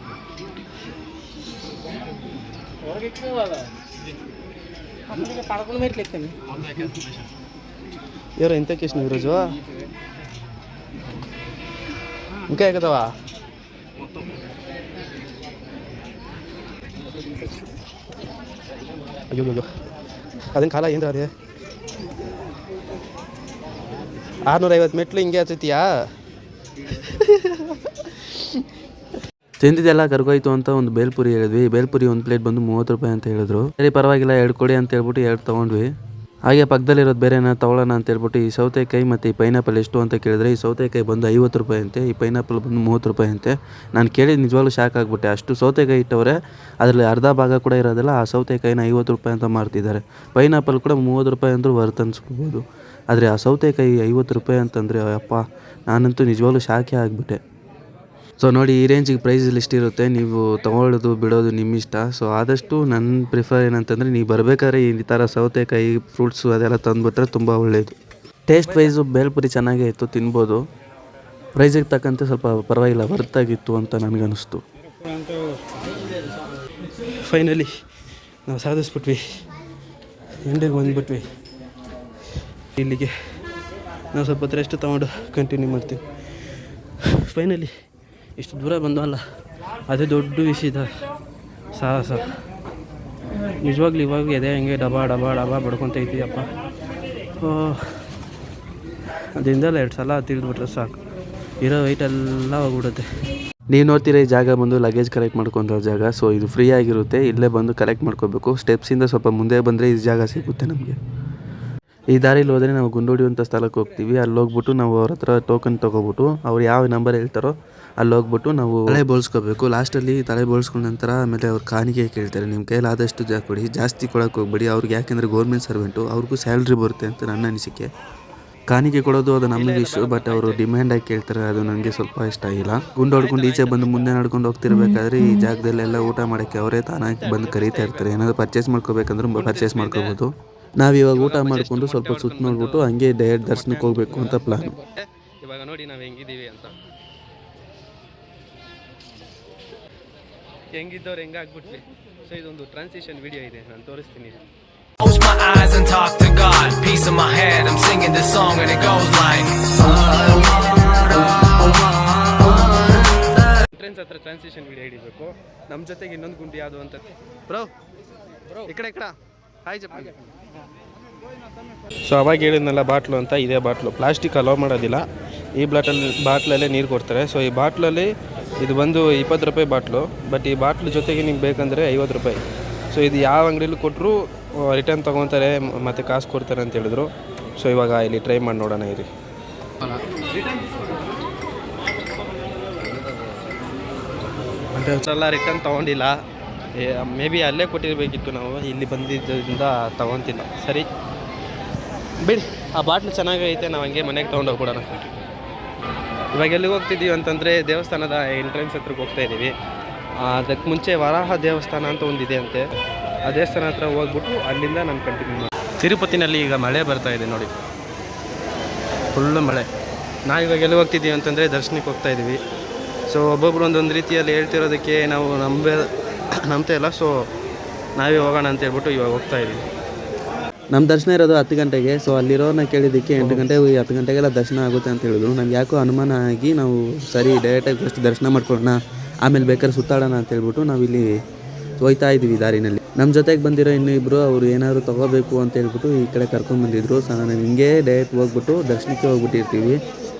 ఎవరు ఎంత కేసినావు ఈరోజు? ఇంకా ఎక్కదావా? అయ్యో అదేం కాಲ ఏంద్ర అదే 650 ಮೆಟ್ಲು ಹಿಂಗೆ ಹತ್ತಿಯಾ? ತಿಂದಿದ್ದೆಲ್ಲ ಕರ್ಗೋಯ್ತು ಅಂತ ಒಂದು ಬೇಲ್ಪುರಿ ಹೇಳಿದ್ವಿ. ಬೇಲ್ಪುರಿ ಒಂದು ಪ್ಲೇಟ್ ಬಂದು 30 ರೂಪಾಯಿ ಅಂತ ಹೇಳಿದ್ರು. ಸರಿ ಪರವಾಗಿಲ್ಲ, 2 ಕೊಡಿ ಅಂತ ಹೇಳ್ಬಿಟ್ಟು 2 ತೊಗೊಂಡ್ವಿ. ಹಾಗೆ ಪಕ್ಕದಲ್ಲಿರೋದು ಬೇರೆ ಏನಾರು ತೊಗೊಳ್ಳೋಣ ಅಂತ ಹೇಳ್ಬಿಟ್ಟು ಈ ಸೌತೆಕಾಯಿ ಮತ್ತು ಈ ಪೈನಾಪಲ್ ಎಷ್ಟು ಅಂತ ಕೇಳಿದ್ರೆ, ಈ ಸೌತೆಕಾಯಿ ಬಂದು 50 ರೂಪಾಯಿ ಅಂತೆ, ಈ ಪೈನಾಪಲ್ ಬಂದು 30 ರೂಪಾಯಿ ಅಂತೆ. ನಾನು ಕೇಳಿದ ನಿಜವಾಗ್ಲೂ ಶಾಕ್ ಆಗಿಬಿಟ್ಟೆ. ಅಷ್ಟು ಸೌತೆಕಾಯಿ ಇಟ್ಟವ್ರೆ, ಅದರಲ್ಲಿ ಅರ್ಧ ಭಾಗ ಕೂಡ ಇರೋದಿಲ್ಲ. ಆ ಸೌತೆಕಾಯಿನ 50 ರೂಪಾಯಿ ಅಂತ ಮಾರ್ತಿದ್ದಾರೆ. ಪೈನಾಪಲ್ ಕೂಡ 30 ರೂಪಾಯಿ ಅಂದರೂ ವರ್ತ್ ಅನ್ಸ್ಬೋದು. ಆದರೆ ಆ ಸೌತೆಕಾಯಿ 50 ರೂಪಾಯಿ ಅಂತಂದರೆ ಅಪ್ಪ, ನಾನಂತೂ ನಿಜವಾಗ್ಲೂ ಶಾಕೇ ಆಗಿಬಿಟ್ಟೆ. ಸೊ ನೋಡಿ, ಈ ರೇಂಜಿಗೆ ಪ್ರೈಸ್ ಲಿಸ್ಟ್ ಇರುತ್ತೆ. ನೀವು ತೊಗೊಳ್ಳೋದು ಬಿಡೋದು ನಿಮ್ಮ ಇಷ್ಟ. ಸೊ ಆದಷ್ಟು ನನ್ನ ಪ್ರಿಫರ್ ಏನಂತಂದರೆ, ನೀವು ಬರಬೇಕಾದ್ರೆ ಈ ಥರ ಸೌತೆಕಾಯಿ ಫ್ರೂಟ್ಸು ಅದೆಲ್ಲ ತಂದುಬಿಟ್ರೆ ತುಂಬ ಒಳ್ಳೆಯದು. ಟೇಸ್ಟ್ ವೈಸು ಬೇಲ್ಪುರಿ ಚೆನ್ನಾಗೇ ಇತ್ತು, ತಿನ್ಬೋದು. ಪ್ರೈಸಿಗೆ ತಕ್ಕಂತೆ ಸ್ವಲ್ಪ ಪರವಾಗಿಲ್ಲ, ವರ್ತಾಗಿತ್ತು ಅಂತ ನನಗನ್ನಿಸ್ತು. ಫೈನಲಿ ನಾವು ಸಾಧಿಸ್ಬಿಟ್ವಿ, ಎಂಡಿಗೆ ಬಂದುಬಿಟ್ವಿ. ಇಲ್ಲಿಗೆ ನಾವು ಸ್ವಲ್ಪ ಹೊತ್ತು ರೆಸ್ಟ್ ತೊಗೊಂಡು ಕಂಟಿನ್ಯೂ ಮಾಡ್ತೀವಿ. ಫೈನಲಿ ಇಷ್ಟು ದೂರ ಬಂದವಲ್ಲ, ಅದೇ ದೊಡ್ಡ ವಿಷಯದ ಸಾಹಸ. ನಿಜವಾಗ್ಲೂ ಇವಾಗ ಎದೆ ಹಂಗೆ ಡಬಾ ಡಬಾ ಡಬಾ ಬಡ್ಕೊತೈತಿಯಪ್ಪ. ಅದರಿಂದಲೇ 2 ಸಲ ತಿರ್ಗಿಬಿಟ್ರೆ ಸಾಕು, ಇರೋ ವೆಯ್ಟೆಲ್ಲ ಹೋಗ್ಬಿಡುತ್ತೆ. ನೀವು ನೋಡ್ತೀರಾ ಈ ಜಾಗ ಬಂದು ಲಗೇಜ್ ಕಲೆಕ್ಟ್ ಮಾಡ್ಕೊತ ಜಾಗ. ಸೊ ಇದು ಫ್ರೀ ಆಗಿರುತ್ತೆ, ಇಲ್ಲೇ ಬಂದು ಕಲೆಕ್ಟ್ ಮಾಡ್ಕೋಬೇಕು. ಸ್ಟೆಪ್ಸಿಂದ ಸ್ವಲ್ಪ ಮುಂದೆ ಬಂದರೆ ಈ ಜಾಗ ಸಿಗುತ್ತೆ ನಮಗೆ. ಈ ದಾರಿಲಿ ಹೋದರೆ ನಾವು ಗುಂಡೋಡಿ ಅಂತ ಸ್ಥಳಕ್ಕೆ ಹೋಗ್ತೀವಿ. ಅಲ್ಲಿ ಹೋಗ್ಬಿಟ್ಟು ನಾವು ಅವ್ರ ಹತ್ರ ಟೋಕನ್ ತೊಗೊಬಿಟ್ಟು ಅವ್ರು ಯಾವ ನಂಬರ್ ಹೇಳ್ತಾರೋ ಅಲ್ಲಿ ಹೋಗ್ಬಿಟ್ಟು ನಾವು ತಲೆ ಬೋಳ್ಸ್ಕೋಬೇಕು. ಲಾಸ್ಟಲ್ಲಿ ತಲೆ ಬೋಳ್ಸ್ಕೊಂಡ ನಂತರ ಆಮೇಲೆ ಅವ್ರು ಕಾಣಿಕೆ ಕೇಳ್ತಾರೆ. ನಿಮ್ಮ ಕೈಯಲ್ಲಿ ಆದಷ್ಟು ಕೊಡಿ, ಜಾಸ್ತಿ ಕೊಡೋಕೆ ಹೋಗ್ಬೇಡಿ ಅವ್ರಿಗೆ, ಯಾಕೆಂದರೆ ಗೌರ್ಮೆಂಟ್ ಸರ್ವೆಂಟು, ಅವ್ರಿಗೂ ಸ್ಯಾಲ್ರಿ ಬರುತ್ತೆ ಅಂತ ನನ್ನ ಅನಿಸಿಕೆ. ಕಾಣಿಕೆ ಕೊಡೋದು ಅದು ನಮಗೆ ಇಷ್ಟ, ಬಟ್ ಅವರು ಡಿಮ್ಯಾಂಡಾಗಿ ಕೇಳ್ತಾರೆ, ಅದು ನನಗೆ ಸ್ವಲ್ಪ ಇಷ್ಟ ಆಗಿಲ್ಲ. ಗುಂಡು ಹೊಡ್ಕೊಂಡು ಈಚೆ ಬಂದು ಮುಂದೆ ನಡ್ಕೊಂಡು ಹೋಗ್ತಿರ್ಬೇಕಾದ್ರೆ ಈ ಜಾಗದಲ್ಲೆಲ್ಲ ಊಟ ಮಾಡೋಕ್ಕೆ ಅವರೇ ತಾನಾಗಿ ಬಂದು ಕರೀತಾ ಇರ್ತಾರೆ. ಏನಾದರೂ ಪರ್ಚೇಸ್ ಮಾಡ್ಕೋಬೇಕಂದ್ರೆ ಪರ್ಚೇಸ್ ಮಾಡ್ಕೋಬೋದು. ನಾವಿವಾಗ ಊಟ ಮಾಡಿಕೊಂಡು ಸ್ವಲ್ಪ ಸುತ್ತ ನೋಡ್ಬಿಟ್ಟು ಹಂಗೆ ಡೈರೆಕ್ಟ್ ದರ್ಶನಕ್ಕೆ ಹೋಗಬೇಕು ಅಂತ ಪ್ಲಾನು. ಇವಾಗ ನೋಡಿ ನಾವು ಹೆಂಗಿದ್ದೀವಿ ಅಂತ, ಹೆಂಗಿದ್ದವ್ರು ಹೆಂಗಾಗ್ಬಿಟ್ವಿ. ಸೊ ಇದೊಂದು ಟ್ರಾನ್ಸಿಷನ್ ವಿಡಿಯೋ ಇದೆ, ನಾನು ತೋರಿಸ್ತೀನಿ. Close my eyes and talk to God. Peace in my head. I'm singing this song and it goes like. Entrance ಹತ್ರ ಟ್ರಾನ್ಸಿಷನ್ ವಿಡಿಯೋ ಹಿಡಿಬೇಕು. ನಮ್ಮ ಜೊತೆಗೆ ಇನ್ನೊಂದು ಗುಂಡಿ ಯಾವುದು ಅಂತ ಬ್ರೋ ಈ ಕಡೆ ಹಾಯ್ ಜಪ್ಪ. ಸೊ ಅವಾಗ ಹೇಳಿದ್ನಲ್ಲ ಬಾಟ್ಲು ಅಂತ, ಇದೇ ಬಾಟ್ಲು. ಪ್ಲಾಸ್ಟಿಕ್ ಅಲೋ ಮಾಡೋದಿಲ್ಲ. ಈ ಬಾಟ್ಲಲ್ಲೇ ನೀರು ಕೊಡ್ತಾರೆ. ಸೊ ಈ ಬಾಟ್ಲಲ್ಲಿ ಇದು ಬಂದು 20 ರೂಪಾಯಿ ಬಾಟ್ಲು, ಬಟ್ ಈ ಬಾಟ್ಲು ಜೊತೆಗೆ ನಿಮ್ಗೆ ಬೇಕಂದರೆ 50 ರೂಪಾಯಿ. ಸೊ ಇದು ಯಾವ ಅಂಗಡಿಯಲ್ಲಿ ಕೊಟ್ಟರು ರಿಟರ್ನ್ ತೊಗೊತಾರೆ ಮತ್ತು ಕಾಸು ಕೊಡ್ತಾರೆ ಅಂತ ಹೇಳಿದ್ರು. ಸೊ ಇವಾಗ ಇಲ್ಲಿ ಟ್ರೈ ಮಾಡಿ ನೋಡೋಣ ಇರಿ. ಎಲ್ಲ ರಿಟರ್ನ್ ತೊಗೊಂಡಿಲ್ಲ, ಮೇ ಬಿ ಅಲ್ಲೇ ಕೊಟ್ಟಿರಬೇಕಿತ್ತು, ನಾವು ಇಲ್ಲಿ ಬಂದಿದ್ದರಿಂದ ತೊಗೊತಿಲ್ಲ. ಸರಿ ಬಿಡಿ, ಆ ಬಾಟ್ಲು ಚೆನ್ನಾಗೈತೆ, ನಾವು ಹಂಗೆ ಮನೆಗೆ ತೊಗೊಂಡೋಗ್ಬಿಡೋಣ. ಇವಾಗ ಎಲ್ಲಿಗೆ ಹೋಗ್ತಿದ್ದೀವಿ ಅಂತಂದರೆ ದೇವಸ್ಥಾನದ ಎಂಟ್ರೆನ್ಸ್ ಹತ್ರಕ್ಕೆ ಹೋಗ್ತಾಯಿದ್ದೀವಿ. ಅದಕ್ಕೆ ಮುಂಚೆ ವರಾಹ ದೇವಸ್ಥಾನ ಅಂತ ಒಂದಿದೆ ಅಂತೆ, ಆ ದೇವಸ್ಥಾನ ಹತ್ರ ಹೋಗ್ಬಿಟ್ಟು ಅಲ್ಲಿಂದ ನಾನು ಕಂಟಿನ್ಯೂ ಮಾಡಿ. ತಿರುಪತಿನಲ್ಲಿ ಈಗ ಮಳೆ ಬರ್ತಾಯಿದೆ ನೋಡಿ, ಫುಲ್ಲು ಮಳೆ. ನಾವಿವಾಗ ಎಲ್ಲಿ ಹೋಗ್ತಿದ್ದೀವಿ ಅಂತಂದರೆ ದರ್ಶನಕ್ಕೆ ಹೋಗ್ತಾಯಿದ್ದೀವಿ. ಸೊ ಒಬ್ಬೊಬ್ರು ಒಂದೊಂದು ರೀತಿಯಲ್ಲಿ ಹೇಳ್ತಿರೋದಕ್ಕೆ ನಾವು ನಂಬ್ತಾ ಇಲ್ಲ. ಸೊ ನಾವೇ ಹೋಗೋಣ ಅಂತ ಹೇಳ್ಬಿಟ್ಟು ಇವಾಗ ಹೋಗ್ತಾಯಿದ್ದೀವಿ. ನಮ್ಮ ದರ್ಶನ ಇರೋದು 10 ಗಂಟೆಗೆ. ಸೊ ಅಲ್ಲಿರೋನ ಕೇಳಿದ್ದಕ್ಕೆ 8 ಗಂಟೆಗೆ 10 ಗಂಟೆಗೆಲ್ಲ ದರ್ಶನ ಆಗುತ್ತೆ ಅಂತ ಹೇಳಿದ್ರು. ನಮ್ಗೆ ಯಾಕೋ ಅನುಮಾನ ಆಗಿ ನಾವು ಸರಿ ಡೈರೆಕ್ಟಾಗಿ ಫಸ್ಟ್ ದರ್ಶನ ಮಾಡ್ಕೊಳ್ಳೋಣ, ಆಮೇಲೆ ಬೇಕಾದ್ರೆ ಸುತ್ತಾಡೋಣ ಅಂತ ಹೇಳ್ಬಿಟ್ಟು ನಾವಿಲ್ಲಿ ಹೋಯ್ತಾ ಇದ್ದೀವಿ. ದಾರಿನಲ್ಲಿ ನಮ್ಮ ಜೊತೆಗೆ ಬಂದಿರೋ ಇನ್ನಿಬ್ಬರು ಅವರು ಏನಾದ್ರು ತೊಗೋಬೇಕು ಅಂತ ಹೇಳ್ಬಿಟ್ಟು ಈ ಕಡೆ ಕರ್ಕೊಂಡ್ಬಂದಿದ್ರು. ಸೊ ನಾವು ಹಿಂಗೆ ಡೈರೆಕ್ಟ್ ಹೋಗ್ಬಿಟ್ಟು ದರ್ಶನಕ್ಕೆ ಹೋಗ್ಬಿಟ್ಟಿರ್ತೀವಿ.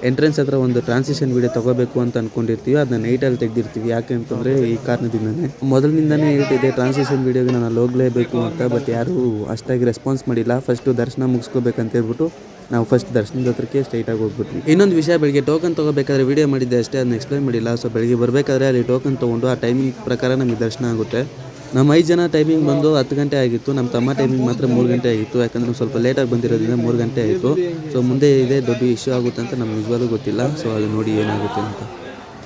ಎಂಟ್ರೆನ್ಸ್ ಹತ್ರ ಒಂದು ಟ್ರಾನ್ಸಿಷನ್ ವಿಡಿಯೋ ತೊಗೋಬೇಕು ಅಂತ ಅಂದ್ಕೊಂಡಿರ್ತೀವಿ, ಅದನ್ನ ನೈಟಲ್ಲಿ ತೆಗೆದಿರ್ತೀವಿ. ಯಾಕೆ ಅಂತಂದರೆ ಈ ಕಾರಣದಿಂದನೇ, ಮೊದಲಿನಿಂದನೇ ಹೇಳ್ತಿದ್ದೆ ಟ್ರಾನ್ಸಿಷನ್ ವೀಡಿಯೋಗೆ ನಾನು ಅಲ್ಲಿ ಹೋಗಲೇಬೇಕು ಅಂತ, ಬಟ್ ಯಾರೂ ಅಷ್ಟಾಗಿ ರೆಸ್ಪಾನ್ಸ್ ಮಾಡಿಲ್ಲ. ಫಸ್ಟು ದರ್ಶನ ಮುಗಿಸ್ಕೋಬೇಕಂತ ಹೇಳ್ಬಿಟ್ಟು ನಾವು ಫಸ್ಟ್ ದರ್ಶನದ ಹತ್ರಕ್ಕೆ ಸ್ಟ್ರೈಟಾಗಿ ಹೋಗ್ಬಿಟ್ವಿ. ಇನ್ನೊಂದು ವಿಷಯ, ಬೆಳಗ್ಗೆ ಟೋಕನ್ ತೊಗೋಬೇಕಾದ್ರೆ ವೀಡಿಯೋ ಮಾಡಿದ್ದೆ ಅಷ್ಟೇ, ಅದನ್ನ ಎಕ್ಸ್ಪ್ಲೈನ್ ಮಾಡಿಲ್ಲ. ಸೊ ಬೆಳಗ್ಗೆ ಬರಬೇಕಾದ್ರೆ ಅಲ್ಲಿ ಟೋಕನ್ ತೊಗೊಂಡು ಆ ಟೈಮಿಂಗ್ ಪ್ರಕಾರ ನಮಗೆ ದರ್ಶನ ಆಗುತ್ತೆ. ನಮ್ಮ 5 ಜನ ಟೈಮಿಂಗ್ ಬಂದು 10 ಗಂಟೆ ಆಗಿತ್ತು. ನಮ್ಮ ತಮ್ಮ ಟೈಮಿಂಗ್ ಮಾತ್ರ 3 ಗಂಟೆ ಆಗಿತ್ತು, ಯಾಕಂದರೆ ಸ್ವಲ್ಪ ಲೇಟಾಗಿ ಬಂದಿರೋದ್ರಿಂದ 3 ಗಂಟೆ ಆಯಿತು. ಸೊ ಮುಂದೆ ಇದೇ ದೊಡ್ಡ ಇಶ್ಯೂ ಆಗುತ್ತೆ ಅಂತ ನಮ್ಗೆ ನಿಜವಾಗ್ಲೂ ಗೊತ್ತಿಲ್ಲ. ಸೊ ಅದು ನೋಡಿ ಏನಾಗುತ್ತೆ ಅಂತ.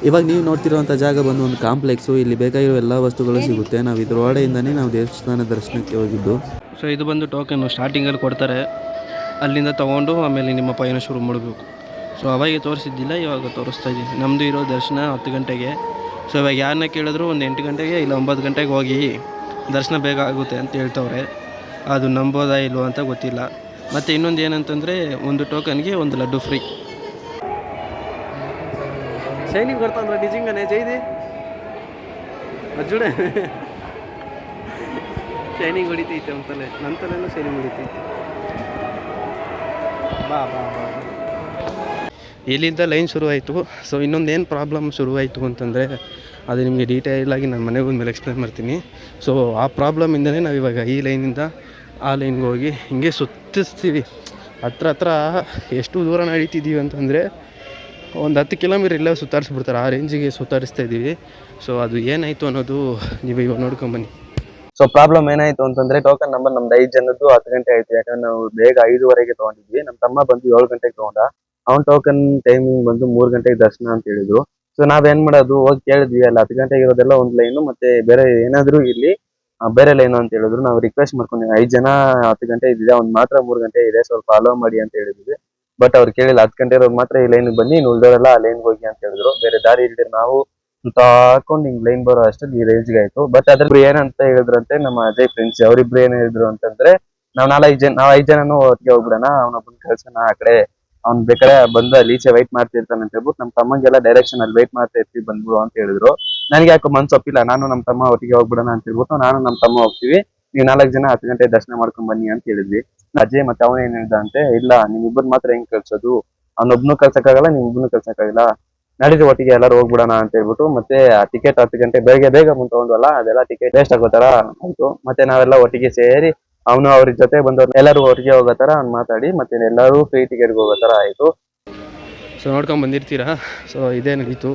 ಇವಾಗ ನೀವು ನೋಡ್ತಿರೋವಂಥ ಜಾಗ ಬಂದು ಒಂದು ಕಾಂಪ್ಲೆಕ್ಸು, ಇಲ್ಲಿ ಬೇಕಾಗಿರೋ ಎಲ್ಲ ವಸ್ತುಗಳು ಸಿಗುತ್ತೆ. ನಾವು ಇದ್ರ ಒಳಗಡೆಯಿಂದನೇ ನಾವು ದೇವಸ್ಥಾನ ದರ್ಶನಕ್ಕೆ ಹೋಗಿದ್ದು. ಸೊ ಇದು ಬಂದು ಟೋಕನ್ನು ಸ್ಟಾರ್ಟಿಂಗಲ್ಲಿ ಕೊಡ್ತಾರೆ, ಅಲ್ಲಿಂದ ತೊಗೊಂಡು ಆಮೇಲೆ ನಿಮ್ಮ ಪಯಣ ಶುರು ಮಾಡಬೇಕು. ಸೊ ಅವಾಗೆ ತೋರಿಸಿದ್ದಿಲ್ಲ, ಇವಾಗ ತೋರಿಸ್ತಾ ಇದ್ದೀನಿ. ನಮ್ಮದು ಇರೋ ದರ್ಶನ 10 ಗಂಟೆಗೆ. ಸೊ ಇವಾಗ ಯಾರನ್ನ ಕೇಳಿದ್ರು ಒಂದು 8 ಗಂಟೆಗೆ ಇಲ್ಲ 9 ಗಂಟೆಗೆ ಹೋಗಿ ದರ್ಶನ ಬೇಗ ಆಗುತ್ತೆ ಅಂತ ಹೇಳ್ತವ್ರೆ. ಅದು ನಂಬೋದಾ ಇಲ್ವೋ ಅಂತ ಗೊತ್ತಿಲ್ಲ. ಮತ್ತು ಇನ್ನೊಂದು ಏನಂತಂದರೆ ಒಂದು ಟೋಕನ್ಗೆ ಒಂದು ಲಡ್ಡು ಫ್ರೀ. ಶೈನಿಂಗ್ ಬರ್ತಂದ್ರೆ ನಿಜಂಗನೇ ಜೈದಿ ಅಜ್ಜುಡೆ ಶೈನಿಂಗ್ ಹೊಡಿತೈತೆ ಅಂತಲೇ, ನನ್ನ ತಲೆನೂ ಶೈನಿಂಗ್ ಹೊಡಿತೈತೆ. ಬಾ ಬಾ ಬಾ ಇಲ್ಲಿಂದ ಲೈನ್ ಶುರುವಾಯಿತು. ಸೊ ಇನ್ನೊಂದೇನು ಪ್ರಾಬ್ಲಮ್ ಶುರುವಾಯಿತು ಅಂತಂದರೆ ಅದು ನಿಮಗೆ ಡೀಟೇಲಾಗಿ ನಾನು ಮನೆಗೆ ಬಂದಮೇಲೆ ಎಕ್ಸ್ಪ್ಲೇನ್ ಮಾಡ್ತೀನಿ. ಸೊ ಆ ಪ್ರಾಬ್ಲಮಿಂದಲೇ ನಾವಿವಾಗ ಈ ಲೈನಿಂದ ಆ ಲೈನ್ಗೆ ಹೋಗಿ ಹಿಂಗೆ ಸುತ್ತಿಸ್ತೀವಿ. ಹತ್ರ ಎಷ್ಟು ದೂರ ನಡೀತಿದ್ದೀವಿ ಅಂತಂದರೆ ಒಂದು 10 ಕಿಲೋಮೀಟ್ರ್ ಇಲ್ಲೇ ಸುತ್ತಾಡಿಸ್ಬಿಡ್ತಾರೆ, ಆ ರೇಂಜಿಗೆ ಸುತ್ತಾಡಿಸ್ತಾ ಇದ್ದೀವಿ. ಸೊ ಅದು ಏನಾಯಿತು ಅನ್ನೋದು ನೀವು ಇವಾಗ ನೋಡ್ಕೊಂಬನ್ನಿ. ಸೊ ಪ್ರಾಬ್ಲಮ್ ಏನಾಯಿತು ಅಂತಂದರೆ ಟೋಕನ್ ನಂಬರ್ ನಮ್ದು 5 ಜನದ್ದು 10 ಗಂಟೆ ಆಯಿತು. ಯಾಕಂದರೆ ನಾವು ಬೇಗ 5:15ಗೆ ತೊಗೊಂಡಿದ್ವಿ. ನಮ್ಮ ತಮ್ಮ ಬಂದು 7 ಗಂಟೆಗೆ ತೊಗೊಂಡ. ಅವ್ನ ಟೋಕನ್ ಟೈಮಿಂಗ್ ಬಂದು 3 ಗಂಟೆಗೆ ದರ್ಶನ ಅಂತ ಹೇಳಿದ್ರು. ಸೊ ನಾವೇನ್ ಮಾಡೋದು, ಹೋಗಿ ಕೇಳಿದ್ವಿ, ಅಲ್ಲಿ 10 ಗಂಟೆಗೆ ಇರೋದೆಲ್ಲ ಒಂದು ಲೈನು, ಮತ್ತೆ ಬೇರೆ ಏನಾದ್ರು ಇಲ್ಲಿ ಬೇರೆ ಲೈನು ಅಂತ ಹೇಳಿದ್ರು. ನಾವು ರಿಕ್ವೆಸ್ಟ್ ಮಾಡ್ಕೊಂಡ್ವಿ, 5 ಜನ 10 ಗಂಟೆ ಇದ್ದಿದೆ, ಅವ್ನು ಮಾತ್ರ 3 ಗಂಟೆ ಇದೆ, ಸ್ವಲ್ಪ ಅಲೋ ಮಾಡಿ ಅಂತ ಹೇಳಿದ್ವಿ. ಬಟ್ ಅವ್ರು ಕೇಳಿಲ್ಲ, 10 ಗಂಟೆ ಇರೋರು ಮಾತ್ರ ಈ ಲೈನ್ಗೆ ಬನ್ನಿ, ಇನ್ನು ಉಳಿದವರೆಲ್ಲ ಆ ಲೈನ್ಗೆ ಹೋಗಿ ಅಂತ ಹೇಳಿದ್ರು. ಬೇರೆ ದಾರಿ ಇಲ್ದಿರ ನಾವು ಹಾಕೊಂಡು ಹಿಂಗ್ ಲೈನ್ ಬರೋ ಅಷ್ಟಲ್ಲಿ ಈ ರೇಂಜ್ಗೆ ಆಯ್ತು. ಬಟ್ ಅದ್ರ ಏನಂತ ಹೇಳಿದ್ರಂತೆ ನಮ್ಮ ಅಜಯ್ ಫ್ರೆಂಡ್ಸ್, ಅವರಿಬ್ರು ಏನ್ ಹೇಳಿದ್ರು ಅಂತಂದ್ರೆ, ನಾವು 5 ಜನನು ಒಟ್ಟಿಗೆ ಹೋಗ್ಬಿಡೋಣ, ಅವನೊಬ್ಬನ ಕಳ್ಸೋಣ ಆ ಕಡೆ, ಅವ್ನ್ ಬೇಕಾದ್ರೆ ಬಂದು ಅಲ್ಲಿ ಈಚೆ ವೈಟ್ ಮಾಡ್ತಿರ್ತಾನೆ ಅಂತ ಹೇಳ್ಬಿಟ್ಟು ನಮ್ಮ ತಮ್ಮಂಗೆಲ್ಲ ಡೈರೆಕ್ಷನ್ ಅಲ್ಲಿ ವೈಟ್ ಮಾಡ್ತಾ ಇರ್ತೀವಿ, ಬಂದ್ಬಿಡು ಅಂತ ಹೇಳಿದ್ರು. ನನಗೆ ಯಾಕೋ ಮನ್ಸು ಒಪ್ಪಿಲ್ಲ, ನಾನು ನಮ್ಮ ತಮ್ಮ ಒಟ್ಟಿಗೆ ಹೋಗ್ಬಿಡೋಣ ಅಂತ ಹೇಳ್ಬಿಟ್ಟು ನಾನು ನಮ್ಮ ತಮ್ಮ ಹೋಗ್ತೀವಿ, ನೀವು 4 ಜನ 10 ಗಂಟೆ ದರ್ಶನ ಮಾಡ್ಕೊಂಡ್ ಬನ್ನಿ ಅಂತ ಹೇಳಿದ್ವಿ. ಅಜಯ್ ಮತ್ತೆ ಅವನ ಏನ್ ಹೇಳ್ದ ಅಂತೆ, ಇಲ್ಲ ನಿಮ್ಮಿಬ್ಬರು ಮಾತ್ರ ಹೆಂಗ್ ಕಳ್ಸೋದು, ಅವ್ನೊಬ್ನು ಕಳ್ಸಕ್ಕಾಗಲ್ಲ, ನಿಮ್ಮಿಬ್ಬನು ಕಳ್ಸಕ್ಕಾಗಲ್ಲ, ನಡೀರಿ ಒಟ್ಟಿಗೆ ಎಲ್ಲರೂ ಹೋಗ್ಬಿಡೋಣ ಅಂತ ಹೇಳ್ಬಿಟ್ಟು ಮತ್ತೆ ಆ ಟಿಕೆಟ್ 10 ಗಂಟೆ ಬೇಗ ಮುಂದೆ ತಗೊಂಡ್ವಲ್ಲ, ಅದೆಲ್ಲ ಟಿಕೆಟ್ ವೇಸ್ಟ್ ಆಗೋ ತರ ಆಯ್ತು. ಮತ್ತೆ ನಾವೆಲ್ಲ ಒಟ್ಟಿಗೆ ಸೇರಿ ಅವನು ಅವ್ರ ಜೊತೆ ಬಂದವ್ರು ಎಲ್ಲರೂ ಒಟ್ಟಿಗೆ ಹೋಗೋ ತರ ಅವ್ನು ಮಾತಾಡಿ ಮತ್ತೆ ಎಲ್ಲರೂ ಫ್ರೀ ಟಿಕೆಟ್ಗೆ ಹೋಗೋ ತರ ಆಯ್ತು. ಸೊ ನೋಡ್ಕೊಂಡು ಬಂದಿರ್ತೀರಾ. ಸೊ ಇದೇ ನಡೀತು,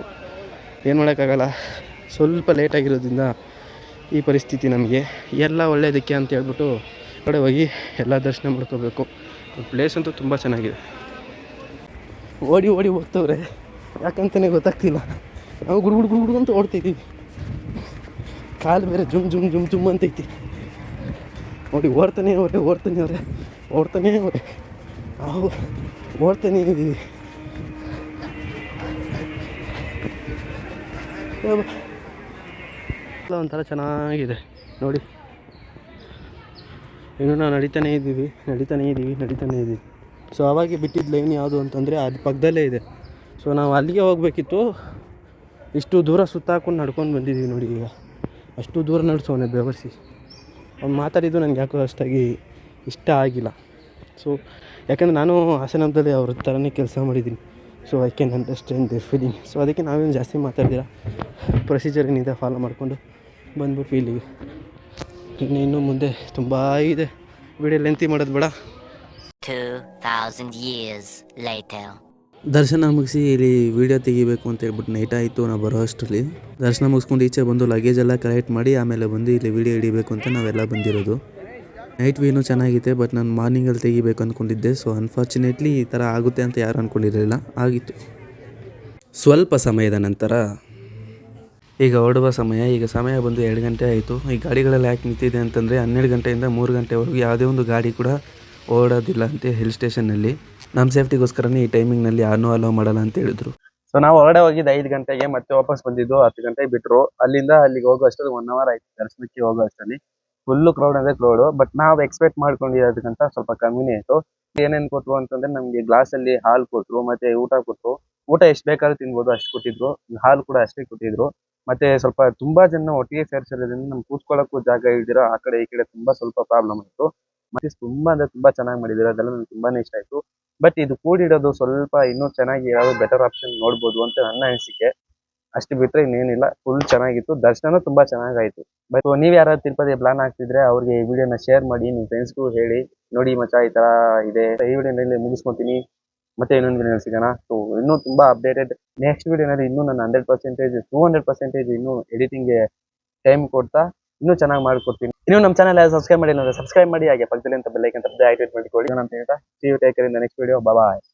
ಏನು ಮಾಡೋಕ್ಕಾಗಲ್ಲ. ಸ್ವಲ್ಪ ಲೇಟಾಗಿರೋದ್ರಿಂದ ಈ ಪರಿಸ್ಥಿತಿ ನಮಗೆ. ಎಲ್ಲ ಒಳ್ಳೆಯದಕ್ಕೆ ಅಂತ ಹೇಳ್ಬಿಟ್ಟು ಕಡೆ ಹೋಗಿ ಎಲ್ಲ ದರ್ಶನ ಮಾಡ್ಕೋಬೇಕು. ಪ್ಲೇಸ್ ಅಂತೂ ತುಂಬ ಚೆನ್ನಾಗಿದೆ. ಓಡಿ ಹೋಗ್ತವ್ರೆ, ಯಾಕಂತಲೇ ಗೊತ್ತಾಗ್ತಿಲ್ಲ. ನಾವು ಗುಡು ಅಂತ ಓಡ್ತಿದ್ದೀವಿ. ಕಾಲು ಬೇರೆ ಜುಮ್ ಅಂತೈತಿ. ನೋಡಿ ಓಡ್ತಾನೆ ಅವರೇ ನಾವು ಓಡ್ತಾನೆ ಇದ್ದೀವಿ. ಒಂಥರ ಚೆನ್ನಾಗಿದೆ ನೋಡಿ. ಇನ್ನು ನಾವು ನಡೀತಾನೇ ಇದ್ದೀವಿ. ಸೊ ಅವಾಗೆ ಬಿಟ್ಟಿದ್ದ ಲೈನ್ ಯಾವುದು ಅಂತಂದರೆ ಅದು ಪಕ್ಕದಲ್ಲೇ ಇದೆ. ಸೊ ನಾವು ಅಲ್ಲಿಗೆ ಹೋಗಬೇಕಿತ್ತು. ಇಷ್ಟು ದೂರ ಸುತ್ತಾಕೊಂಡು ನಡ್ಕೊಂಡು ಬಂದಿದ್ದೀವಿ ನೋಡಿ. ಈಗ ಅಷ್ಟು ದೂರ ನಡೆಸೋನೆ ಬೆವರಿಸಿ. ಅವ್ನು ಮಾತಾಡಿದ್ದು ನನಗೆ ಯಾಕೋ ಅಷ್ಟಾಗಿ ಇಷ್ಟ ಆಗಿಲ್ಲ. ಸೊ ಯಾಕಂದರೆ ನಾನು ಹಾಸನದಲ್ಲಿ ಅವ್ರ ಥರನೇ ಕೆಲಸ ಮಾಡಿದ್ದೀನಿ. So I can understand there feeling. So ಅದಕ್ಕೆ ನಾವೇನು ಜಾಸ್ತಿ ಮಾತಾಡ್ದಿರ ಪ್ರೊಸೀಜರ್ ಏನಿದೆ ಫಾಲೋ ಮಾಡಿಕೊಂಡು ಬಂದ್ಬಿಟ್ಟು ಇಲ್ಲಿಗೆ. ಇನ್ನು ಮುಂದೆ ತುಂಬ ಇದೆ. ವಿಡಿಯೋ ಲೆಂತಿ ಮಾಡೋದು ಬೇಡ. 2000 years later. ದರ್ಶನ ಮುಗಿಸಿ ಇಲ್ಲಿ ವೀಡಿಯೋ ತೆಗಿಬೇಕು ಅಂತ ಹೇಳ್ಬಿಟ್ಟು ನೈಟ್ ಆಯಿತು. ನಾವು ಬರೋ ಅಷ್ಟರಲ್ಲಿ ದರ್ಶನ ಮುಗಿಸ್ಕೊಂಡು ಈಚೆ ಬಂದು ಲಗೇಜ್ ಎಲ್ಲ ಕಲೆಕ್ಟ್ ಮಾಡಿ ಆಮೇಲೆ ಬಂದು ಇಲ್ಲಿ ವೀಡಿಯೋ ಹಿಡಿಬೇಕು ಅಂತ ನಾವೆಲ್ಲ ಬಂದಿರೋದು. ನೈಟ್ ವ್ಯೂನು ಚೆನ್ನಾಗಿದೆ, ಬಟ್ ನಾನು ಮಾರ್ನಿಂಗಲ್ಲಿ ತೆಗಿಬೇಕು ಅಂದ್ಕೊಂಡಿದ್ದೆ. ಸೊ ಅನ್ಫಾರ್ಚುನೇಟ್ಲಿ ಈ ಥರ ಆಗುತ್ತೆ ಅಂತ ಯಾರು ಅಂದ್ಕೊಂಡಿರಲಿಲ್ಲ, ಆಗಿತ್ತು. ಸ್ವಲ್ಪ ಸಮಯದ ನಂತರ ಈಗ ಹೊರಡುವ ಸಮಯ. ಈಗ ಸಮಯ ಬಂದು 2 ಗಂಟೆ ಆಯಿತು. ಈ ಗಾಡಿಗಳೆಲ್ಲ ಯಾಕೆ ನಿಂತಿದೆ ಅಂತಂದರೆ 12 ಗಂಟೆಯಿಂದ 3 ಗಂಟೆವರೆಗೂ ಯಾವುದೇ ಒಂದು ಗಾಡಿ ಕೂಡ ಓಡೋದಿಲ್ಲ ಅಂತೆ ಹಿಲ್ ಸ್ಟೇಷನ್ನಲ್ಲಿ. ನಮ್ಮ ಸೇಫ್ಟಿಗೋಸ್ಕರನೇ ಈ ಟೈಮಿಂಗ್ನಲ್ಲಿ ಯಾರನ್ನೂ ಅಲೋ ಮಾಡಲ್ಲ ಅಂತ ಹೇಳಿದ್ರು. ಸೊ ನಾವು ಹೊರಗಡೆ ಹೋಗಿದ್ದು 5 ಗಂಟೆಗೆ, ಮತ್ತೆ ವಾಪಸ್ ಬಂದಿದ್ದು 10 ಗಂಟೆಗೆ ಬಿಟ್ರು. ಅಲ್ಲಿಂದ ಅಲ್ಲಿಗೆ ಹೋಗೋ ಅಷ್ಟರಲ್ಲಿ 1 ಅವರ್ ಆಯ್ತು. ದರ್ಶನಕ್ಕೆ ಹೋಗೋ ಅಷ್ಟರಲ್ಲಿ ಫುಲ್ಲು ಕ್ರೌಡ್ ಅಂದರೆ ಕ್ರೌಡು. ಬಟ್ ನಾವು ಎಕ್ಸ್ಪೆಕ್ಟ್ ಮಾಡ್ಕೊಂಡಿರೋದಕ್ಕಿಂತ ಸ್ವಲ್ಪ ಕಮ್ಮಿನೇ ಆಯಿತು. ಏನೇನು ಕೊಟ್ಟರು ಅಂತಂದರೆ ನಮಗೆ ಗ್ಲಾಸಲ್ಲಿ ಹಾಲು ಕೊಟ್ಟರು, ಮತ್ತೆ ಊಟ ಕೊಟ್ಟರು. ಊಟ ಎಷ್ಟು ಬೇಕಾದ್ರೂ ತಿನ್ಬೋದು ಅಷ್ಟು ಕೊಟ್ಟಿದ್ರು. ಹಾಲು ಕೂಡ ಅಷ್ಟೇ ಕೊಟ್ಟಿದ್ರು. ಮತ್ತೆ ಸ್ವಲ್ಪ ತುಂಬಾ ಜನ ಒಟ್ಟಿಗೆ ಸೇರಿಸಿರೋದ್ರಿಂದ ನಮ್ಗೆ ಕೂತ್ಕೊಳ್ಳೋಕ್ಕೂ ಜಾಗ ಇಲ್ದಿರೋ ಆ ಕಡೆ ಈ ಕಡೆ ಸ್ವಲ್ಪ ಪ್ರಾಬ್ಲಮ್ ಆಯಿತು. ಮತ್ತೆ ತುಂಬಾ ಅಂದರೆ ತುಂಬ ಚೆನ್ನಾಗಿ ಮಾಡಿದ್ರು. ಅದೆಲ್ಲ ನನಗೆ ತುಂಬಾನೇ ಇಷ್ಟ ಆಯಿತು. ಬಟ್ ಇದು ಕೂಡಿಡೋದು ಸ್ವಲ್ಪ ಇನ್ನೂ ಚೆನ್ನಾಗಿ ಯಾವ್ದು ಬೆಟರ್ ಆಪ್ಷನ್ ನೋಡ್ಬೋದು ಅಂತ ನನ್ನ ಅನಿಸಿಕೆ. ಅಷ್ಟು ಬಿಟ್ಟರೆ ಇನ್ನೇನಿಲ್ಲ, ಫುಲ್ ಚೆನ್ನಾಗಿತ್ತು. ದರ್ಶನನೂ ತುಂಬ ಚೆನ್ನಾಗಾಯಿತು. ಬಟ್ ನೀವು ಯಾರಾದ್ರು ತಿರುಪತಿ ಪ್ಲಾನ್ ಆಗ್ತಿದ್ರೆ ಅವ್ರಿಗೆ ಈ ವಿಡಿಯೋನ ಶೇರ್ ಮಾಡಿ, ನಿಮ್ಮ ಫ್ರೆಂಡ್ಸ್ಗೂ ಹೇಳಿ, ನೋಡಿ ಮಚ್ಚಾ ಈ ಥರ ಇದೆ. ಈ ವಿಡಿಯೋನಲ್ಲಿ ಮುಗಿಸ್ಕೊತೀನಿ, ಮತ್ತೆ ಇನ್ನೊಂದು ವಿಡಿಯೋ ಸಿಗೋಣ. ಸೊ ಇನ್ನೂ ತುಂಬ ಅಪ್ಡೇಟೆಡ್ ನೆಕ್ಸ್ಟ್ ವಿಡಿಯೋನಲ್ಲಿ ಇನ್ನೂ ನಾನು 100% 200% ಇನ್ನೂ ಎಡಿಟಿಂಗ್ಗೆ ಟೈಮ್ ಕೊಡ್ತಾ ಇನ್ನೂ ಚೆನ್ನಾಗಿ ಮಾಡಿಕೊಡ್ತೀನಿ. ಇನ್ನೂ ನಮ್ಮ ಚಾನಲ್ ಯಾರು ಸಬ್ಸ್ಕ್ರೈಬ್ ಮಾಡಿಲ್ಲ ಅಂದರೆ ಸಬ್ಸ್ಕ್ರೈಬ್ ಮಾಡಿ, ಹಾಗೆ ಪಕ್ಕದಲ್ಲಿ ಅಂತ ಬೆಲ್ ಐಕಾನ್ ಆಕ್ಟಿವೇಟ್ ಮಾಡಿಕೊಳ್ಳಿ ಅಂತ ಹೇಳ್ತಾ, see you, take care in the next video. Bye bye.